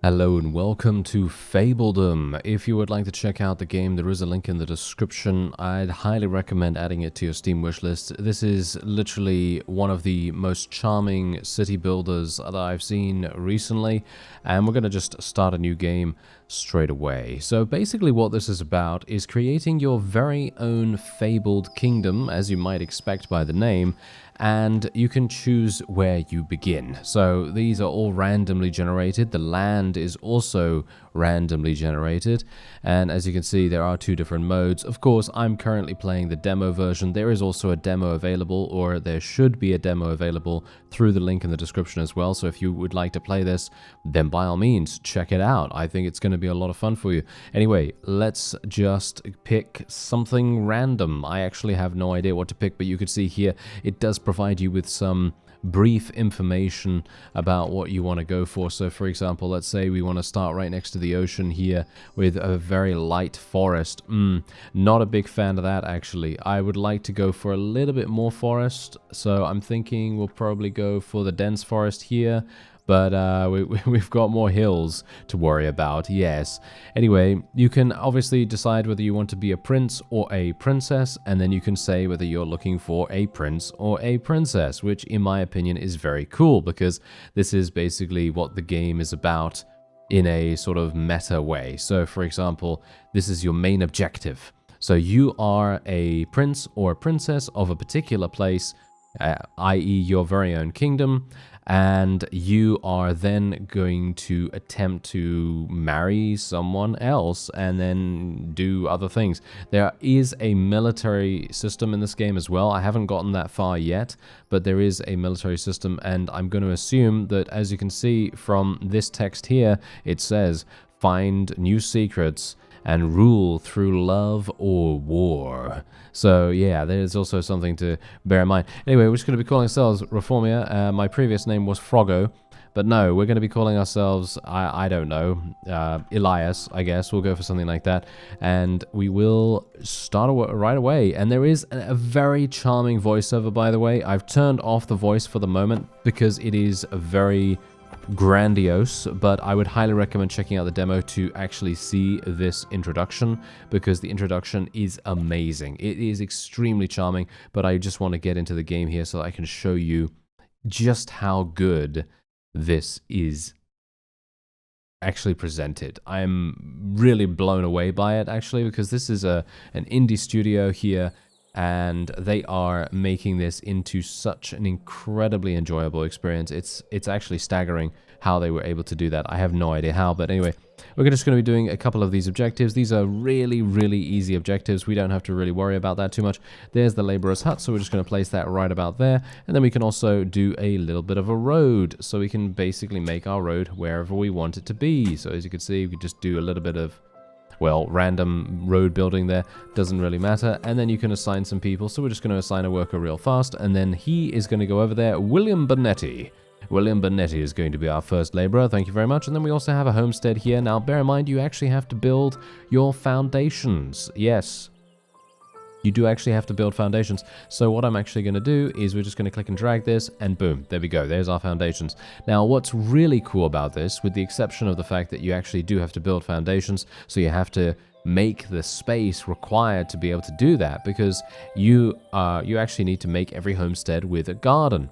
Hello and welcome to Fabledom. If you would like to check out the game, there is a link in the description. I'd highly recommend adding it to your Steam wishlist. This is literally one of the most charming city builders that I've seen recently, and we're going to just start a new game straight away. So basically what this is about is creating your very own fabled kingdom, as you might expect by the name, and you can choose where you begin. So these are all randomly generated. The land is also randomly generated, and as you can see, there are two different modes. Of course, I'm currently playing the demo version. There is also a demo available, or there should be a demo available through the link in the description as well. So if you would like to play this, then by all means check it out. I think it's going to be a lot of fun for you. Anyway, let's just pick something random. I actually have no idea what to pick, but you can see here it does provide you with some brief information about what you want to go for. So for example, let's say we want to start right next to the ocean here with a very light forest. Not a big fan of that, actually. I would like to go for a little bit more forest, so I'm thinking we'll probably go for the dense forest here. But we've got more hills to worry about, yes. Anyway, you can obviously decide whether you want to be a prince or a princess, and then you can say whether you're looking for a prince or a princess, which in my opinion is very cool, because this is basically what the game is about in a sort of meta way. So for example, this is your main objective. So you are a prince or a princess of a particular place, i.e. your very own kingdom, and you are then going to attempt to marry someone else and then do other things. There is a military system in this game as well. I haven't gotten that far yet, but there is a military system, and I'm going to assume that, as you can see from this text here, it says, find new secrets and rule through love or war. So yeah, there's also something to bear in mind. Anyway, we're just going to be calling ourselves Reformia. My previous name was Froggo, but no, we're going to be calling ourselves, I don't know, Elias, I guess. We'll go for something like that, and we will start right away. And there is a very charming voiceover, by the way. I've turned off the voice for the moment because it is very grandiose, but I would highly recommend checking out the demo to actually see this introduction, because the introduction is amazing. It is extremely charming, but I just want to get into the game here so that I can show you just how good this is actually presented. I'm really blown away by it, actually, because this is an indie studio here, and they are making this into such an incredibly enjoyable experience. It's actually staggering how they were able to do that. I have no idea how, but anyway, we're just going to be doing a couple of these objectives. These are really, really easy objectives. We don't have to really worry about that too much. There's the laborer's hut, so we're just going to place that right about there, and then we can also do a little bit of a road, so we can basically make our road wherever we want it to be. So as you can see, we can just do a little bit of, well, random road building there, doesn't really matter. And then you can assign some people, so we're just going to assign a worker real fast, and then he is going to go over there. William Bonetti. William Bonetti is going to be our first laborer, thank you very much. And then we also have a homestead here. Now bear in mind, you actually have to build your foundations. Yes, you do actually have to build foundations. So what I'm actually going to do is we're just going to click and drag this, and boom, there we go. There's our foundations. Now, what's really cool about this, with the exception of the fact that you actually do have to build foundations, so you have to make the space required to be able to do that, because you actually need to make every homestead with a garden.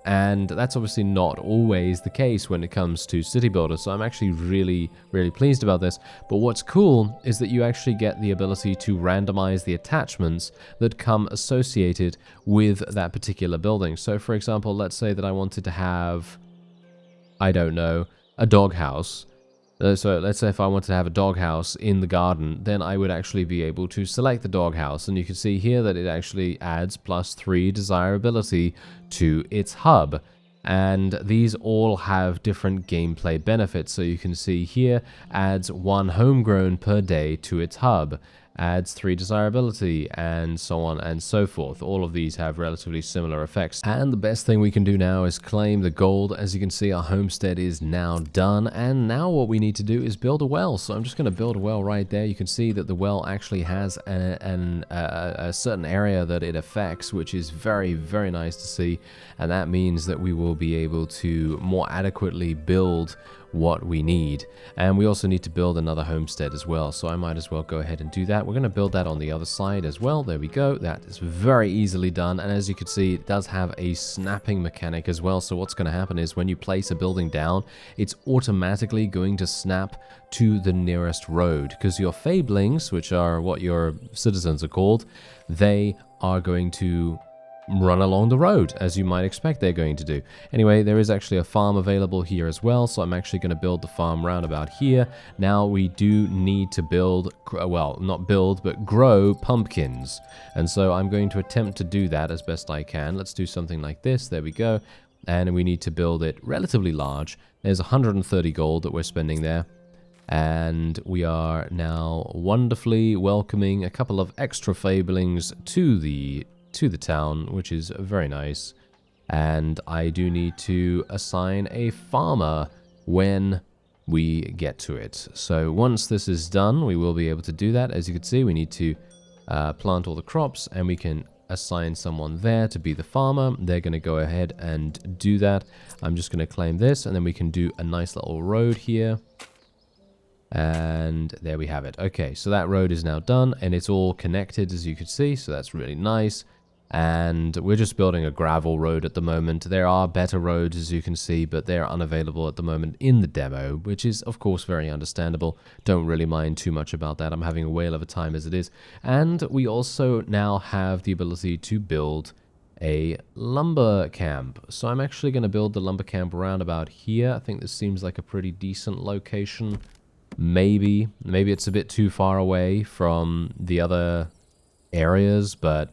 And that's obviously not always the case when it comes to city builders, so I'm actually really, really pleased about this. But what's cool is that you actually get the ability to randomize the attachments that come associated with that particular building. So for example, let's say that I wanted to have, I don't know, a doghouse. So let's say if I wanted to have a doghouse in the garden, then I would actually be able to select the doghouse. And you can see here that it actually adds +3 desirability to its hub. And these all have different gameplay benefits. So you can see here, adds 1 homegrown per day to its hub, adds 3 desirability, and so on and so forth. All of these have relatively similar effects. And the best thing we can do now is claim the gold. As you can see, our homestead is now done, and now what we need to do is build a well. So I'm just going to build a well right there. You can see that the well actually has a certain area that it affects, which is very, very nice to see, and that means that we will be able to more adequately build what we need. And we also need to build another homestead as well, so I might as well go ahead and do that. We're going to build that on the other side as well. There we go. That is very easily done, and as you can see, it does have a snapping mechanic as well. So what's going to happen is when you place a building down, it's automatically going to snap to the nearest road, because your fablings, which are what your citizens are called, they are going to run along the road, as you might expect they're going to do. Anyway, there is actually a farm available here as well, so I'm actually going to build the farm round about here. Now we do need to build, well, not build, but grow pumpkins. And so I'm going to attempt to do that as best I can. Let's do something like this. There we go. And we need to build it relatively large. There's 130 gold that we're spending there. And we are now wonderfully welcoming a couple of extra fablings to the town, which is very nice. And I do need to assign a farmer when we get to it. So once this is done, we will be able to do that. As you can see, we need to plant all the crops, and we can assign someone there to be the farmer. They're going to go ahead and do that. I'm just going to claim this, and then we can do a nice little road here. And there we have it. Okay, so that road is now done, and it's all connected, as you can see, so that's really nice. And we're just building a gravel road at the moment. There are better roads, as you can see, but they're unavailable at the moment in the demo, which is, of course, very understandable. Don't really mind too much about that. I'm having a whale of a time as it is. And we also now have the ability to build a lumber camp. So I'm actually going to build the lumber camp around about here. I think this seems like a pretty decent location. Maybe it's a bit too far away from the other areas, but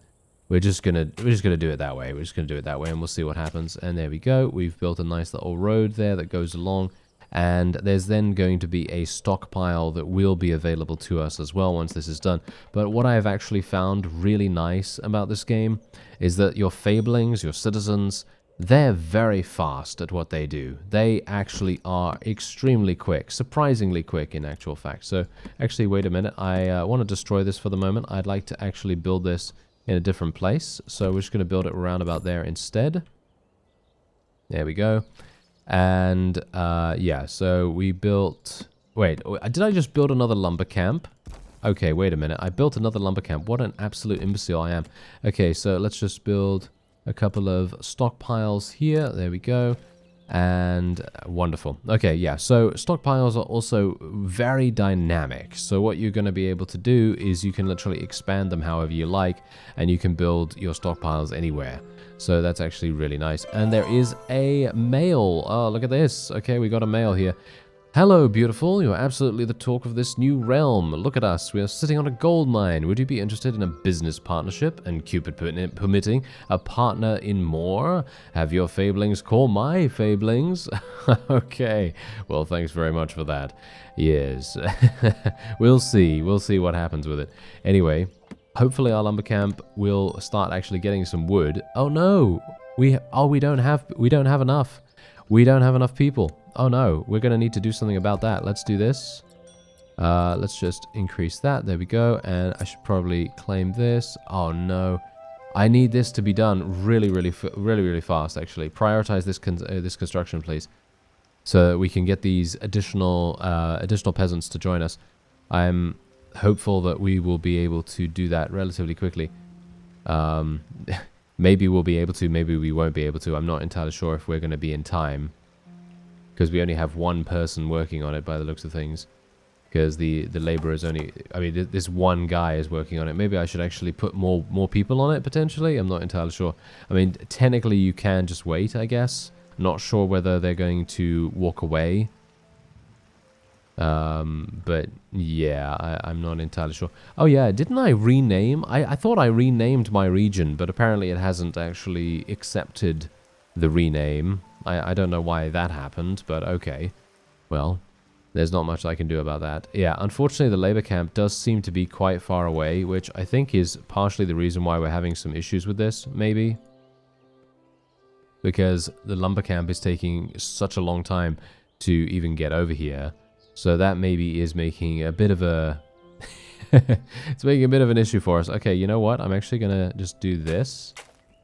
we're just gonna do it that way. We're just gonna do it that way, and we'll see what happens. And there we go. We've built a nice little road there that goes along, and there's then going to be a stockpile that will be available to us as well once this is done. But what I have actually found really nice about this game is that your fablings, your citizens, they're very fast at what they do. They actually are extremely quick, surprisingly quick in actual fact. So actually, wait a minute. I want to destroy this for the moment. I'd like to actually build this in a different place. So we're just going to build it around about there instead. There we go. And yeah, so we built... Wait, did I just build another lumber camp? Okay, wait a minute. I built another lumber camp. What an absolute imbecile I am. Okay, so let's just build a couple of stockpiles here. There we go. And wonderful. Okay, yeah, so stockpiles are also very dynamic. So what you're going to be able to do is you can literally expand them however you like, and you can build your stockpiles anywhere. So that's actually really nice. And there is a mail. Oh, look at this. Okay, we got a mail here. Hello, beautiful. You're absolutely the talk of this new realm. Look at us. We are sitting on a gold mine. Would you be interested in a business partnership? And Cupid permitting a partner in more? Have your fablings call my fablings? Okay. Well, thanks very much for that. Yes. We'll see. We'll see what happens with it. Anyway, hopefully our lumber camp will start actually getting some wood. Oh no. We don't have enough. We don't have enough people. Oh no, we're going to need to do something about that. Let's do this. Let's just increase that. There we go. And I should probably claim this. Oh no. I need this to be done really fast, actually. Prioritize this this construction, please. So that we can get these additional peasants to join us. I'm hopeful that we will be able to do that relatively quickly. Maybe we'll be able to, maybe we won't be able to. I'm not entirely sure if we're going to be in time, because we only have one person working on it by the looks of things. Because the labor is only, I mean, this one guy is working on it. Maybe I should actually put more people on it, potentially. I'm not entirely sure. I mean, technically you can just wait, I guess. Not sure whether they're going to walk away. But yeah, I'm not entirely sure. Oh yeah, didn't I rename? I thought I renamed my region, but apparently it hasn't actually accepted the rename. I don't know why that happened, but okay. Well, there's not much I can do about that. Yeah, unfortunately the labor camp does seem to be quite far away, which I think is partially the reason why we're having some issues with this, maybe. Because the lumber camp is taking such a long time to even get over here. So that maybe is making a bit of a... it's making a bit of an issue for us. Okay, you know what? I'm actually going to just do this.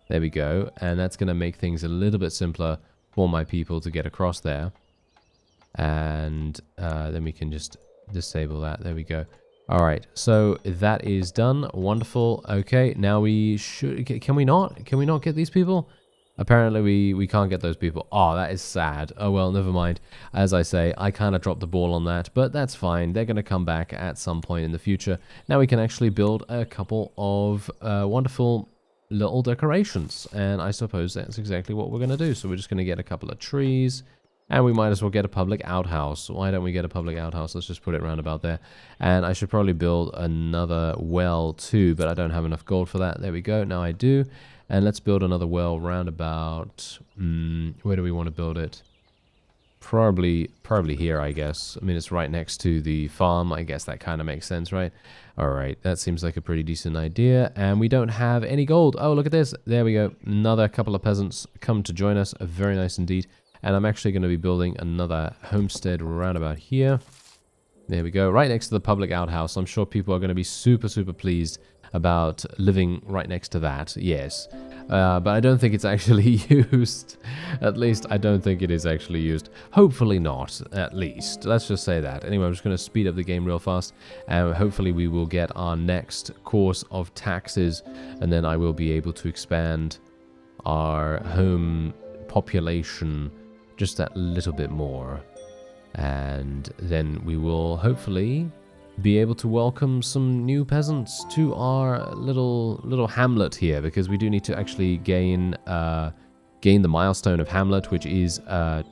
There we go. And that's going to make things a little bit simpler for my people to get across there. And then we can just disable that. There we go. All right, so that is done. Wonderful. Okay, now we should... Can we not? Can we not get these people? Apparently we can't get those people. Oh, that is sad. Oh, well, never mind. As I say, I kind of dropped the ball on that, but that's fine. They're going to come back at some point in the future. Now we can actually build a couple of wonderful little decorations, and I suppose that's exactly what we're going to do. So we're just going to get a couple of trees. And we might as well get a public outhouse. Why don't we get a public outhouse? Let's just put it around about there. And I should probably build another well too, but I don't have enough gold for that. There we go. Now I do. And let's build another well round about... where do we want to build it? Probably here, I guess. I mean, it's right next to the farm. I guess that kind of makes sense, right? All right, that seems like a pretty decent idea. And we don't have any gold. Oh, look at this. There we go. Another couple of peasants come to join us. Very nice indeed. And I'm actually going to be building another homestead right about here. There we go, right next to the public outhouse. I'm sure people are going to be super, super pleased about living right next to that. Yes. But I don't think it's actually used. At least, I don't think it is actually used. Hopefully not, at least. Let's just say that. Anyway, I'm just going to speed up the game real fast. And hopefully we will get our next course of taxes. And then I will be able to expand our home population just that little bit more, and then we will hopefully be able to welcome some new peasants to our little hamlet here, because we do need to actually gain the milestone of hamlet, which is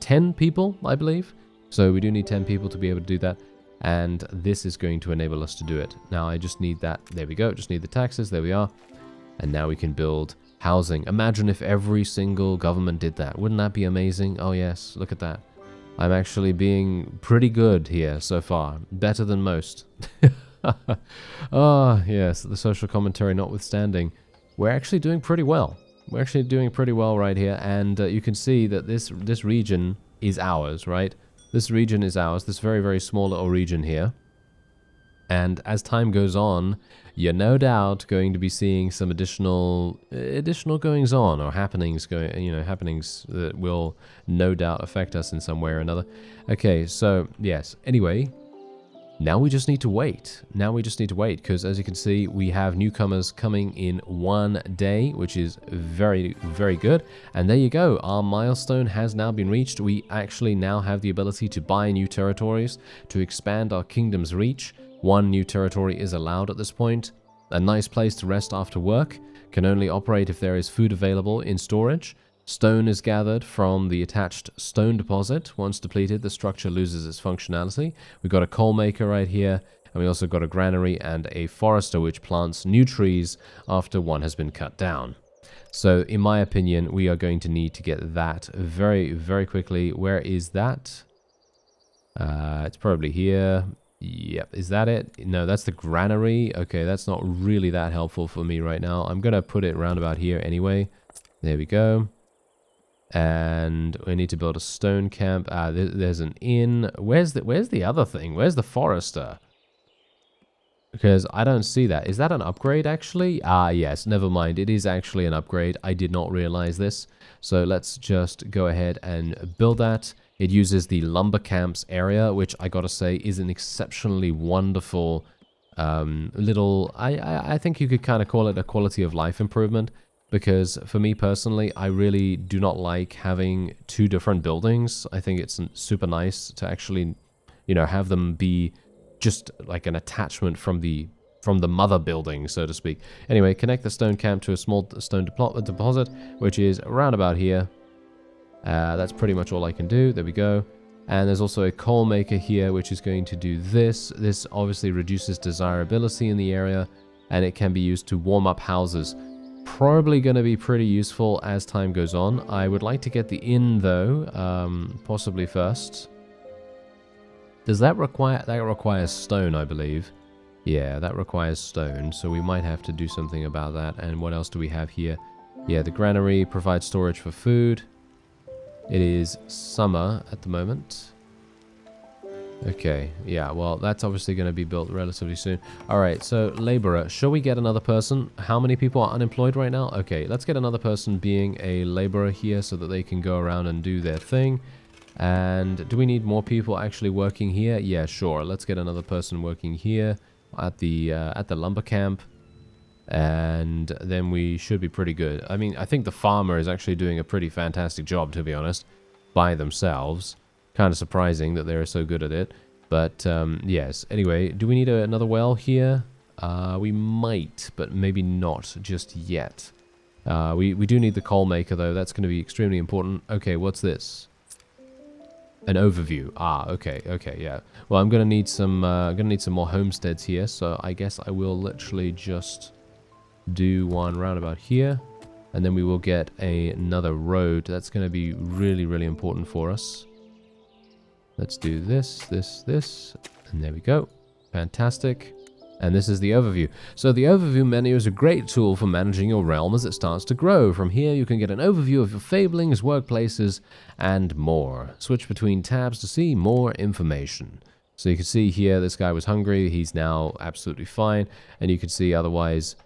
10 people, I believe. So we do need 10 people to be able to do that, and this is going to enable us to do it. Now I just need that. There we go. Just need the taxes. There we are. And now we can build housing. Imagine if every single government did that. Wouldn't that be amazing? Oh yes, look at that. I'm actually being pretty good here so far. Better than most. Oh yes, the social commentary notwithstanding, we're actually doing pretty well. We're actually doing pretty well right here. And you can see that this region is ours, right? This region is ours. This very, very small little region here. And as time goes on, you're no doubt going to be seeing some additional goings on or happenings happenings that will no doubt affect us in some way or another. Okay, so yes. Anyway, now we just need to wait. Now we just need to wait, because as you can see, we have newcomers coming in one day, which is very, very good. And there you go. Our milestone has now been reached. We actually now have the ability to buy new territories, to expand our kingdom's reach. One new territory is allowed at this point. A nice place to rest after work. Can only operate if there is food available in storage. Stone is gathered from the attached stone deposit. Once depleted, the structure loses its functionality. We've got a coal maker right here. And we also got a granary and a forester which plants new trees after one has been cut down. So in my opinion, we are going to need to get that very, very quickly. Where is that? It's probably here. Yep, is that it? No, that's the granary. Okay, that's not really that helpful for me right now. I'm going to put it around about here anyway. There we go. And we need to build a stone camp. There's an inn. Where's the other thing? Where's the forester? Because I don't see that. Is that an upgrade, actually? Yes, never mind. It is actually an upgrade. I did not realize this. So let's just go ahead and build that. It uses the lumber camps area, which I gotta say is an exceptionally wonderful I think you could kind of call it a quality of life improvement, because for me personally, I really do not like having two different buildings. I think it's super nice to actually, have them be just like an attachment from the mother building, so to speak. Anyway, connect the stone camp to a small stone deposit, which is around about here. That's pretty much all I can do. There we go. And there's also a coal maker here, which is going to do this. This obviously reduces desirability in the area, and it can be used to warm up houses. Probably going to be pretty useful as time goes on. I would like to get the inn, though, possibly first. Does that require... That requires stone, I believe. Yeah, that requires stone, so we might have to do something about that. And what else do we have here? Yeah, the granary provides storage for food. It is summer at the moment. Okay, yeah, well, that's obviously going to be built relatively soon. Alright, so laborer. Shall we get another person? How many people are unemployed right now? Okay, let's get another person being a laborer here so that they can go around and do their thing. And do we need more people actually working here? Yeah, sure. Let's get another person working here at the lumber camp. And then we should be pretty good. I mean, I think the farmer is actually doing a pretty fantastic job, to be honest, by themselves. Kind of surprising that they're so good at it. But, yes. Anyway, do we need another well here? We might, but maybe not just yet. We do need the coal maker, though. That's going to be extremely important. Okay, what's this? An overview. Ah, okay, yeah. Well, I'm going to need some more homesteads here, so I guess I will literally just do one roundabout here, and then we will get another road. That's going to be really, really important for us. Let's do this, and there we go. Fantastic. And this is the overview. So the overview menu is a great tool for managing your realm as it starts to grow. From here, you can get an overview of your fablings, workplaces, and more. Switch between tabs to see more information. So you can see here, this guy was hungry. He's now absolutely fine. And you can see otherwise,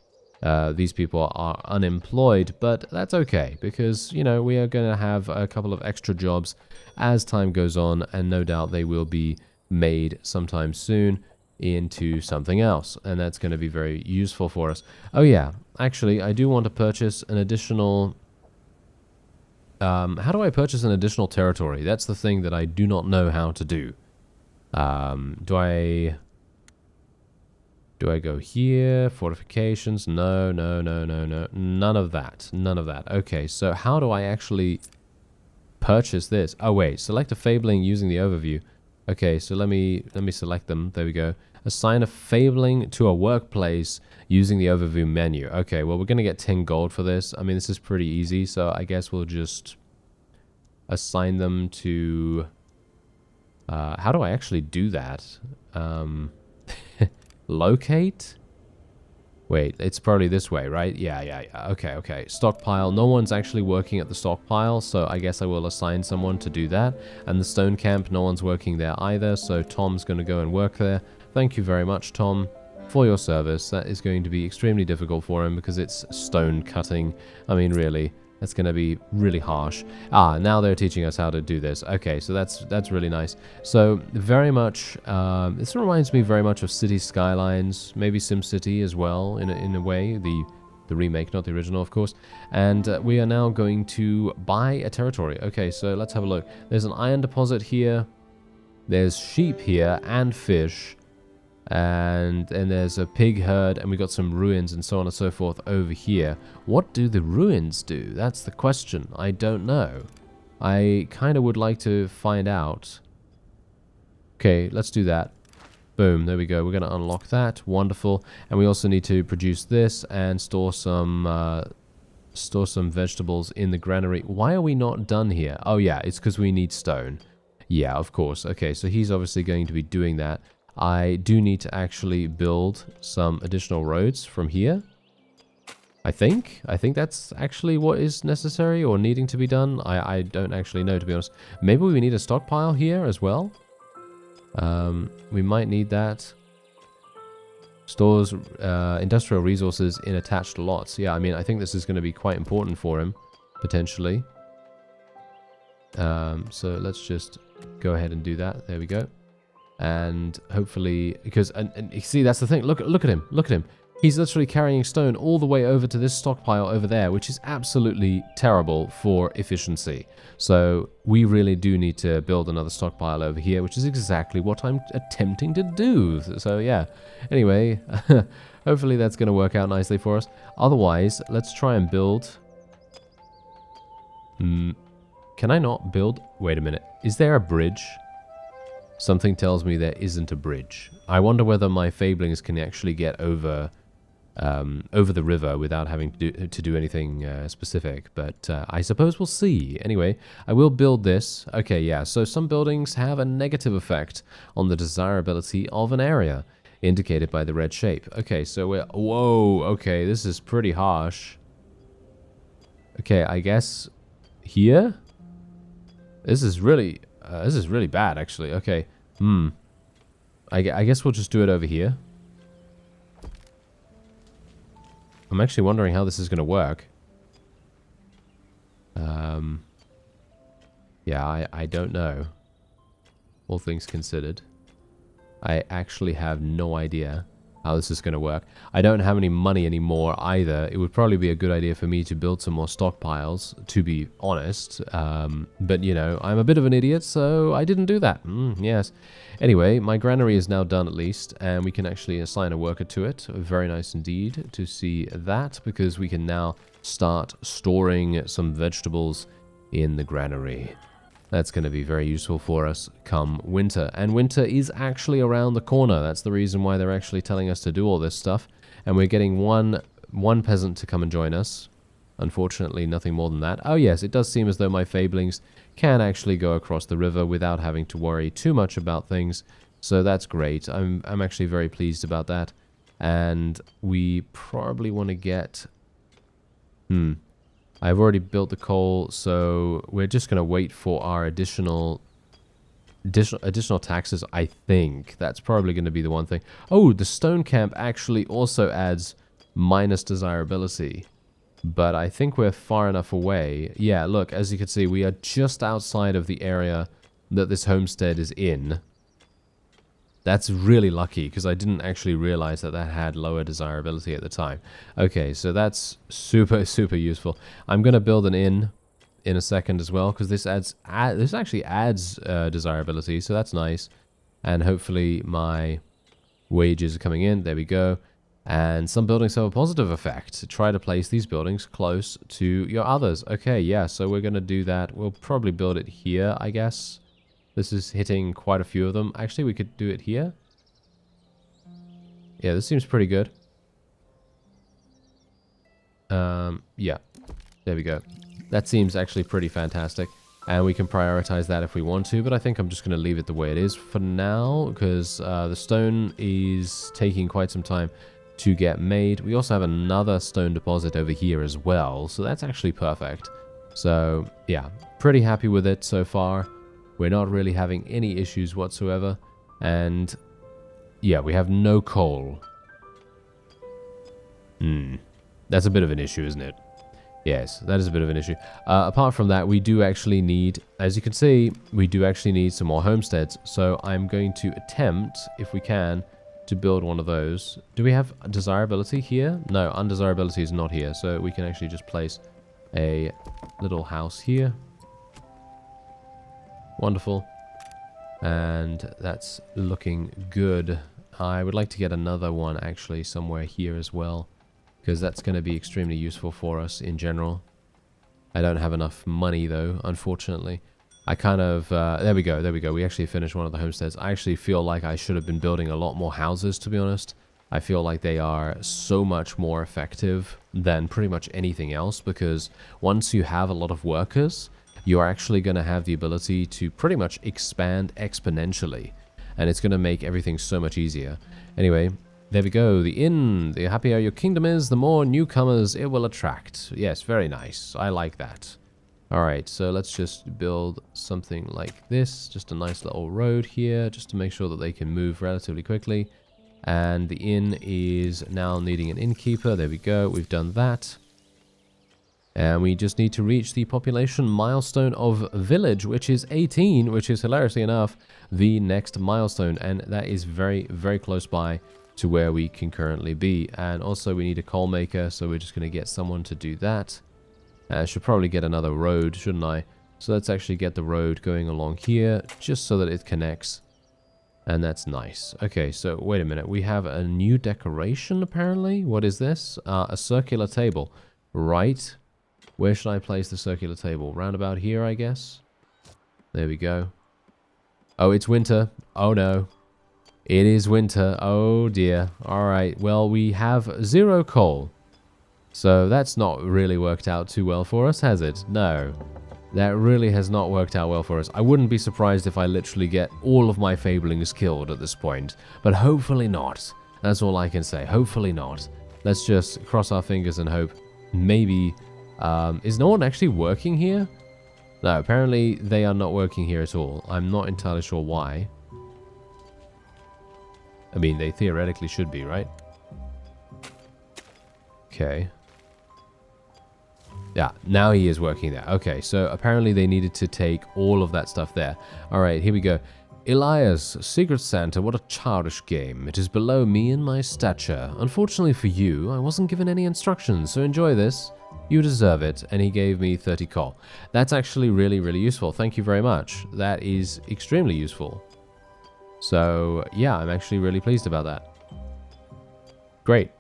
these people are unemployed, but that's okay because, you know, we are going to have a couple of extra jobs as time goes on, and no doubt they will be made sometime soon into something else, and that's going to be very useful for us. Oh yeah, actually, I do want to purchase an additional... how do I purchase an additional territory? That's the thing that I do not know how to do. Do I go here? Fortifications? No. None of that. Okay, so how do I actually purchase this? Oh wait, select a fabling using the overview. Okay, so let me select them. There we go. Assign a fabling to a workplace using the overview menu. Okay, well, we're going to get 10 gold for this. I mean, this is pretty easy, so I guess we'll just assign them to... how do I actually do that? Locate? Wait, it's probably this way, right? Yeah. Okay. Stockpile. No one's actually working at the stockpile, so I guess I will assign someone to do that. And the stone camp, no one's working there either, so Tom's going to go and work there. Thank you very much, Tom, for your service. That is going to be extremely difficult for him because it's stone cutting. I mean, really, that's going to be really harsh. Ah, now they're teaching us how to do this. Okay, so that's really nice. So very much, this reminds me very much of City Skylines, maybe SimCity as well, in a way, the remake, not the original, of course. And we are now going to buy a territory. Okay, so let's have a look. There's an iron deposit here. There's sheep here and fish. And there's a pig herd, and we got some ruins and so on and so forth over here. What do the ruins do? That's the question. I don't know. I kind of would like to find out. Okay, let's do that. Boom, there we go. We're going to unlock that. Wonderful. And we also need to produce this and store some vegetables in the granary. Why are we not done here? Oh yeah, it's because we need stone. Yeah, of course. Okay, so he's obviously going to be doing that. I do need to actually build some additional roads from here. I think that's actually what is necessary or needing to be done. I don't actually know, to be honest. Maybe we need a stockpile here as well. We might need that. Stores industrial resources in attached lots. Yeah, I mean, I think this is going to be quite important for him, potentially. So let's just go ahead and do that. There we go. And hopefully, because and you see, that's the thing. Look at him. He's literally carrying stone all the way over to this stockpile over there, which is absolutely terrible for efficiency. So we really do need to build another stockpile over here, which is exactly what I'm attempting to do. So yeah, anyway, hopefully that's going to work out nicely for us. Otherwise, let's try and build. Can I not build? Wait a minute. Is there a bridge? Something tells me there isn't a bridge. I wonder whether my fablings can actually get over the river without having to do anything specific. But I suppose we'll see. Anyway, I will build this. Okay, yeah. So some buildings have a negative effect on the desirability of an area, indicated by the red shape. Okay, so we're... Whoa, okay, this is pretty harsh. Okay, I guess here? This is really bad, actually. Okay. I guess we'll just do it over here. I'm actually wondering how this is going to work. Yeah, I don't know. All things considered. I actually have no idea how this is going to work. I don't have any money anymore either. It would probably be a good idea for me to build some more stockpiles, to be honest. But, you know, I'm a bit of an idiot, so I didn't do that. Yes. Anyway, my granary is now done at least, and we can actually assign a worker to it. Very nice indeed to see that, because we can now start storing some vegetables in the granary. That's going to be very useful for us come winter. And winter is actually around the corner. That's the reason why they're actually telling us to do all this stuff. And we're getting one peasant to come and join us. Unfortunately, nothing more than that. Oh yes, it does seem as though my fablings can actually go across the river without having to worry too much about things. So that's great. I'm actually very pleased about that. And we probably want to get... I've already built the coal, so we're just going to wait for our additional taxes, I think. That's probably going to be the one thing. Oh, the stone camp actually also adds minus desirability. But I think we're far enough away. Yeah, look, as you can see, we are just outside of the area that this homestead is in. That's really lucky, because I didn't actually realize that that had lower desirability at the time. Okay, so that's super, super useful. I'm going to build an inn in a second as well, because this actually adds desirability, so that's nice. And hopefully my wages are coming in. There we go. And some buildings have a positive effect. Try to place these buildings close to your others. Okay, yeah, so we're going to do that. We'll probably build it here, I guess. This is hitting quite a few of them. Actually, we could do it here. Yeah, this seems pretty good. Yeah. There we go. That seems actually pretty fantastic. And we can prioritize that if we want to, but I think I'm just going to leave it the way it is for now, because the stone is taking quite some time to get made. We also have another stone deposit over here as well, so that's actually perfect. So, yeah, pretty happy with it so far. We're not really having any issues whatsoever. And, yeah, we have no coal. That's a bit of an issue, isn't it? Yes, that is a bit of an issue. Apart from that, we do actually need, as you can see, we do actually need some more homesteads. So I'm going to attempt, if we can, to build one of those. Do we have desirability here? No, undesirability is not here. So we can actually just place a little house here. Wonderful. And that's looking good. I would like to get another one actually somewhere here as well, because that's going to be extremely useful for us in general. I don't have enough money though, unfortunately. I kind of, there we go. We actually finished one of the homesteads. I actually feel like I should have been building a lot more houses, to be honest. I feel like they are so much more effective than pretty much anything else, because once you have a lot of workers, you are actually going to have the ability to pretty much expand exponentially. And it's going to make everything so much easier. Anyway, there we go. The inn. The happier your kingdom is, the more newcomers it will attract. Yes, very nice. I like that. Alright, so let's just build something like this. Just a nice little road here, just to make sure that they can move relatively quickly. And the inn is now needing an innkeeper. There we go. We've done that. And we just need to reach the population milestone of village, which is 18, which is hilariously enough the next milestone. And that is very, very close by to where we can currently be. And also we need a coal maker, so we're just going to get someone to do that. I should probably get another road, shouldn't I? So let's actually get the road going along here, just so that it connects. And that's nice. Okay, so wait a minute. We have a new decoration, apparently. What is this? A circular table. Right. Where should I place the circular table? Round about here, I guess. There we go. Oh, it's winter. Oh, no. It is winter. Oh, dear. All right. Well, we have 0 coal. So that's not really worked out too well for us, has it? No. That really has not worked out well for us. I wouldn't be surprised if I literally get all of my fablings killed at this point. But hopefully not. That's all I can say. Hopefully not. Let's just cross our fingers and hope. Maybe... is no one actually working here? No, apparently they are not working here at all. I'm not entirely sure why. I mean, they theoretically should be, right? Okay. Yeah, now he is working there. Okay, so apparently they needed to take all of that stuff there. All right, here we go. Elias, Secret Santa, what a childish game. It is below me and my stature. Unfortunately for you, I wasn't given any instructions, so enjoy this. You deserve it. And he gave me 30 coal. That's actually really, really useful. Thank you very much. That is extremely useful. So, yeah, I'm actually really pleased about that. Great.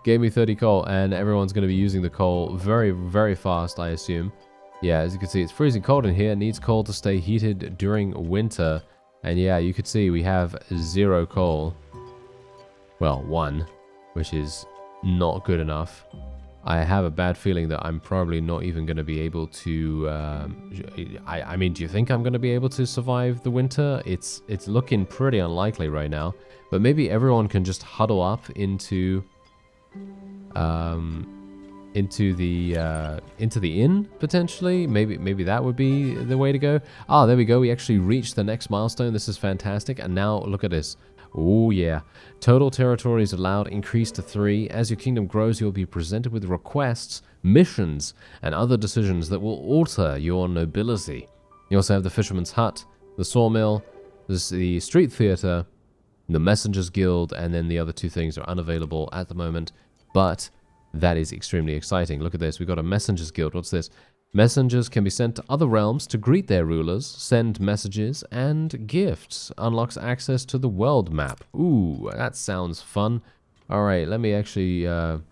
Gave me 30 coal, and everyone's going to be using the coal very, very fast, I assume. Yeah, as you can see, it's freezing cold in here. It needs coal to stay heated during winter. And yeah, you could see we have 0 coal. Well, 1, which is not good enough. I have a bad feeling that I'm probably not even going to be able to... I mean, do you think I'm going to be able to survive the winter? It's looking pretty unlikely right now. But maybe everyone can just huddle up into the inn, potentially. Maybe that would be the way to go. Ah, there we go. We actually reached the next milestone. This is fantastic. And now look at this. Oh yeah. Total territories allowed increased to 3. As your kingdom grows, you'll be presented with requests, missions, and other decisions that will alter your nobility. You also have the Fisherman's Hut, the Sawmill, the Street Theater, the Messengers Guild, and then the other 2 things are unavailable at the moment. But that is extremely exciting. Look at this. We've got a Messengers Guild. What's this? Messengers can be sent to other realms to greet their rulers, send messages, and gifts. Unlocks access to the world map. Ooh, that sounds fun. Alright, let me actually, let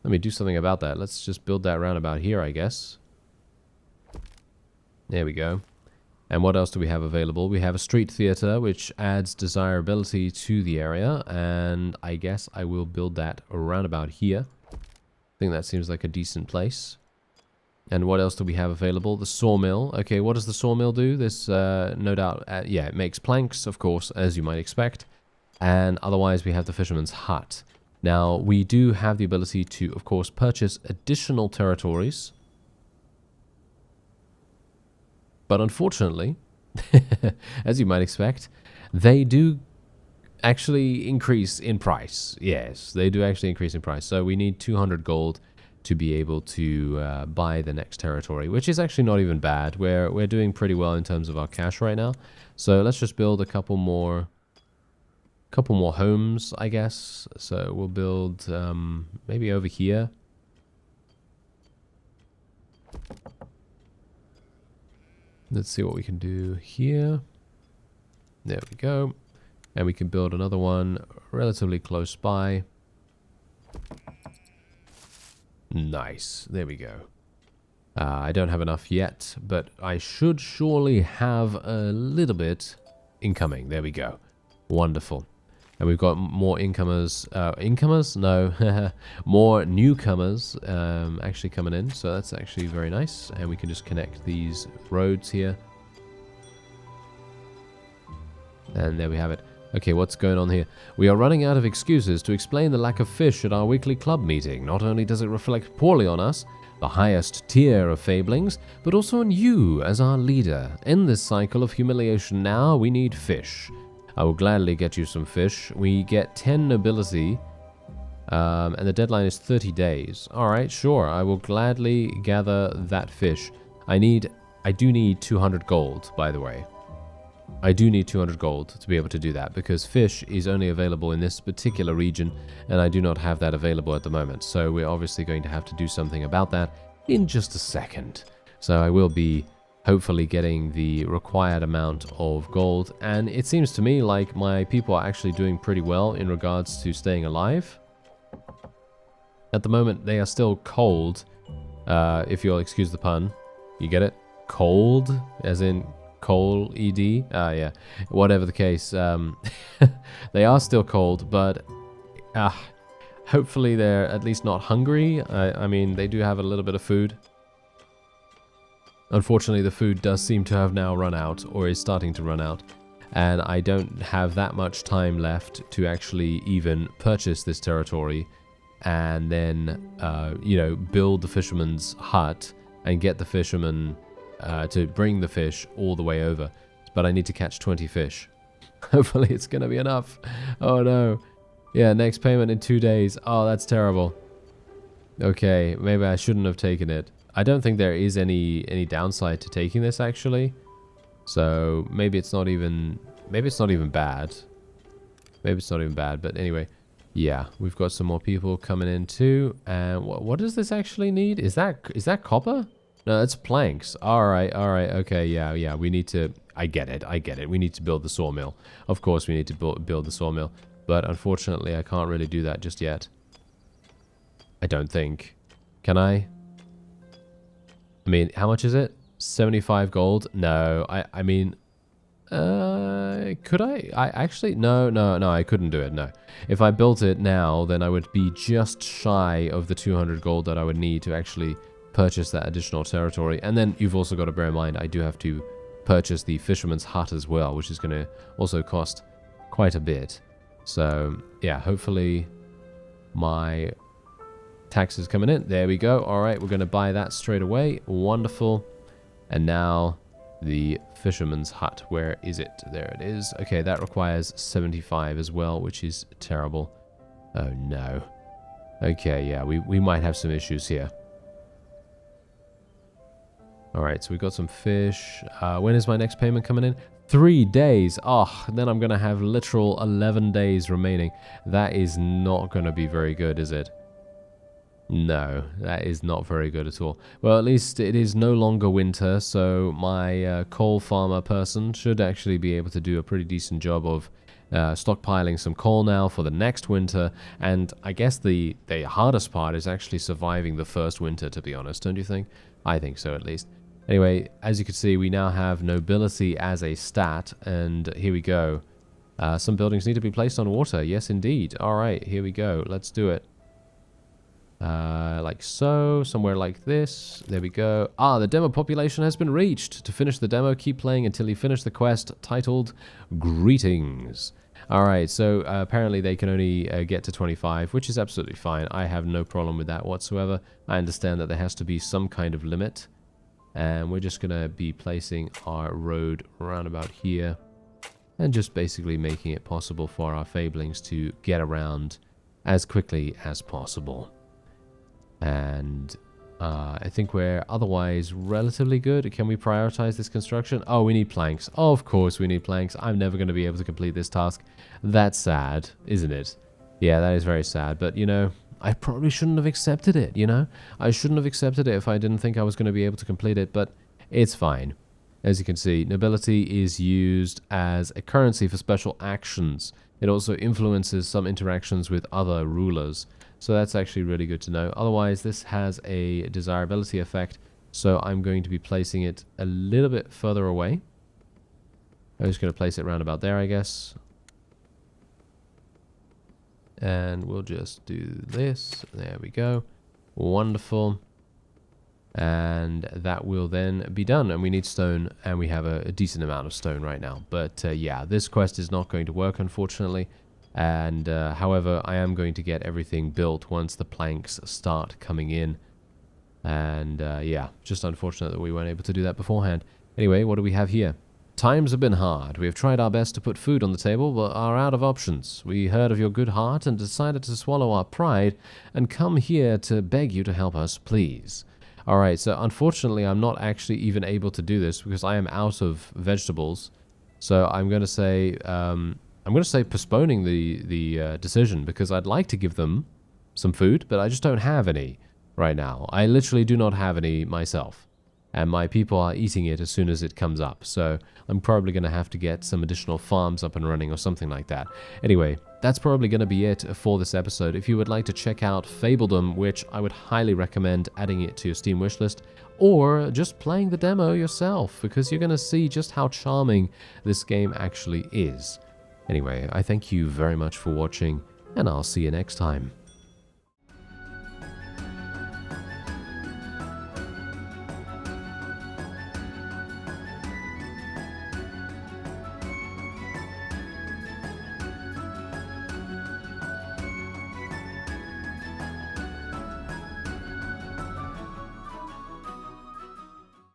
me do something about that. Let's just build that roundabout here, I guess. There we go. And what else do we have available? We have a street theater, which adds desirability to the area. And I guess I will build that around about here. I think that seems like a decent place. And what else do we have available? The sawmill. Okay, what does the sawmill do? This, no doubt, yeah, it makes planks, of course, as you might expect. And otherwise, we have the fisherman's hut. Now, we do have the ability to, of course, purchase additional territories. But unfortunately, as you might expect, they do actually increase in price. Yes, they do actually increase in price. So we need 200 gold to be able to buy the next territory, which is actually not even bad. We're doing pretty well in terms of our cash right now. So let's just build a couple more homes, I guess. So we'll build maybe over here. Let's see what we can do here. There we go. And we can build another one relatively close by. Nice. There we go. I don't have enough yet, but I should surely have a little bit incoming. There we go. Wonderful. And we've got more incomers. Incomers? No. More newcomers actually coming in. So that's actually very nice. And we can just connect these roads here. And there we have it. Okay, what's going on here? We are running out of excuses to explain the lack of fish at our weekly club meeting. Not only does it reflect poorly on us, the highest tier of fablings, but also on you as our leader. End this cycle of humiliation now. We need fish. I will gladly get you some fish. We get 10 nobility, and the deadline is 30 days. Alright, sure. I will gladly gather that fish. I do need 200 gold, by the way. I do need 200 gold to be able to do that, because fish is only available in this particular region, and I do not have that available at the moment. So we're obviously going to have to do something about that in just a second. So I will be hopefully getting the required amount of gold, and it seems to me like my people are actually doing pretty well in regards to staying alive. At the moment, they are still cold, if you'll excuse the pun. You get it? Cold, as in coal, ED? Yeah, whatever the case. They are still cold, but hopefully they're at least not hungry. I mean, they do have a little bit of food. Unfortunately, the food does seem to have now run out, or is starting to run out, and I don't have that much time left to actually even purchase this territory and then, you know, build the fisherman's hut and get the fisherman to bring the fish all the way over. But I need to catch 20 fish. Hopefully it's going to be enough. Oh no. Yeah, next payment in 2 days. Oh, that's terrible. Okay, maybe I shouldn't have taken it. I don't think there is any downside to taking this, actually. So maybe it's not even bad. Maybe it's not even bad, but anyway. Yeah, we've got some more people coming in too. And what does this actually need? Is that copper? No, it's planks. All right, okay, yeah. We need to. I get it. We need to build the sawmill. Of course, we need to build the sawmill. But unfortunately, I can't really do that just yet. I don't think. Can I? I mean, how much is it? 75 gold? No, I mean, could I? I actually, no, I couldn't do it, no. If I built it now, then I would be just shy of the 200 gold that I would need to actually purchase that additional territory. And then you've also got to bear in mind, I do have to purchase the fisherman's hut as well, which is going to also cost quite a bit. So, yeah, hopefully my taxes coming in. There we go. All right, we're going to buy that straight away. Wonderful. And now the fisherman's hut. Where is it? There it is. Okay, that requires 75 as well, which is terrible. Oh, no. Okay, yeah, we might have some issues here. All right, so we've got some fish. When is my next payment coming in? 3 days. Oh, then I'm going to have literal 11 days remaining. That is not going to be very good, is it? No, that is not very good at all. Well, at least it is no longer winter, so my coal farmer person should actually be able to do a pretty decent job of stockpiling some coal now for the next winter. And I guess the hardest part is actually surviving the first winter, to be honest, don't you think? I think so, at least. Anyway, as you can see, we now have nobility as a stat, and here we go. Some buildings need to be placed on water. Yes, indeed. All right, here we go. Let's do it. Like so, somewhere like this. There we go. Ah, the demo population has been reached. To finish the demo, keep playing until you finish the quest titled Greetings. Alright, so apparently they can only get to 25, which is absolutely fine. I have no problem with that whatsoever. I understand that there has to be some kind of limit. And we're just going to be placing our road around about here. And just basically making it possible for our fablings to get around as quickly as possible. And I think we're otherwise relatively good. Can we prioritize this construction? Oh, we need planks. Oh, of course we need planks. I'm never going to be able to complete this task. That's sad, isn't it? Yeah, that is very sad. But, you know, I probably shouldn't have accepted it, you know? I shouldn't have accepted it if I didn't think I was going to be able to complete it, but it's fine. As you can see, nobility is used as a currency for special actions. It also influences some interactions with other rulers. So that's actually really good to know. Otherwise, this has a desirability effect. So I'm going to be placing it a little bit further away. I'm just going to place it around about there, I guess. And we'll just do this. There we go. Wonderful. And that will then be done. And we need stone, and we have a decent amount of stone right now. But yeah, this quest is not going to work, unfortunately. And however, I am going to get everything built once the planks start coming in. And yeah, just unfortunate that we weren't able to do that beforehand. Anyway, what do we have here? Times have been hard. We have tried our best to put food on the table, but are out of options. We heard of your good heart and decided to swallow our pride and come here to beg you to help us, please. Alright, so unfortunately I'm not actually even able to do this because I am out of vegetables. So I'm going to say postponing the decision because I'd like to give them some food, but I just don't have any right now. I literally do not have any myself. And my people are eating it as soon as it comes up. So I'm probably going to have to get some additional farms up and running or something like that. Anyway, that's probably going to be it for this episode. If you would like to check out Fabledom, which I would highly recommend adding it to your Steam wishlist, or just playing the demo yourself, because you're going to see just how charming this game actually is. Anyway, I thank you very much for watching, and I'll see you next time.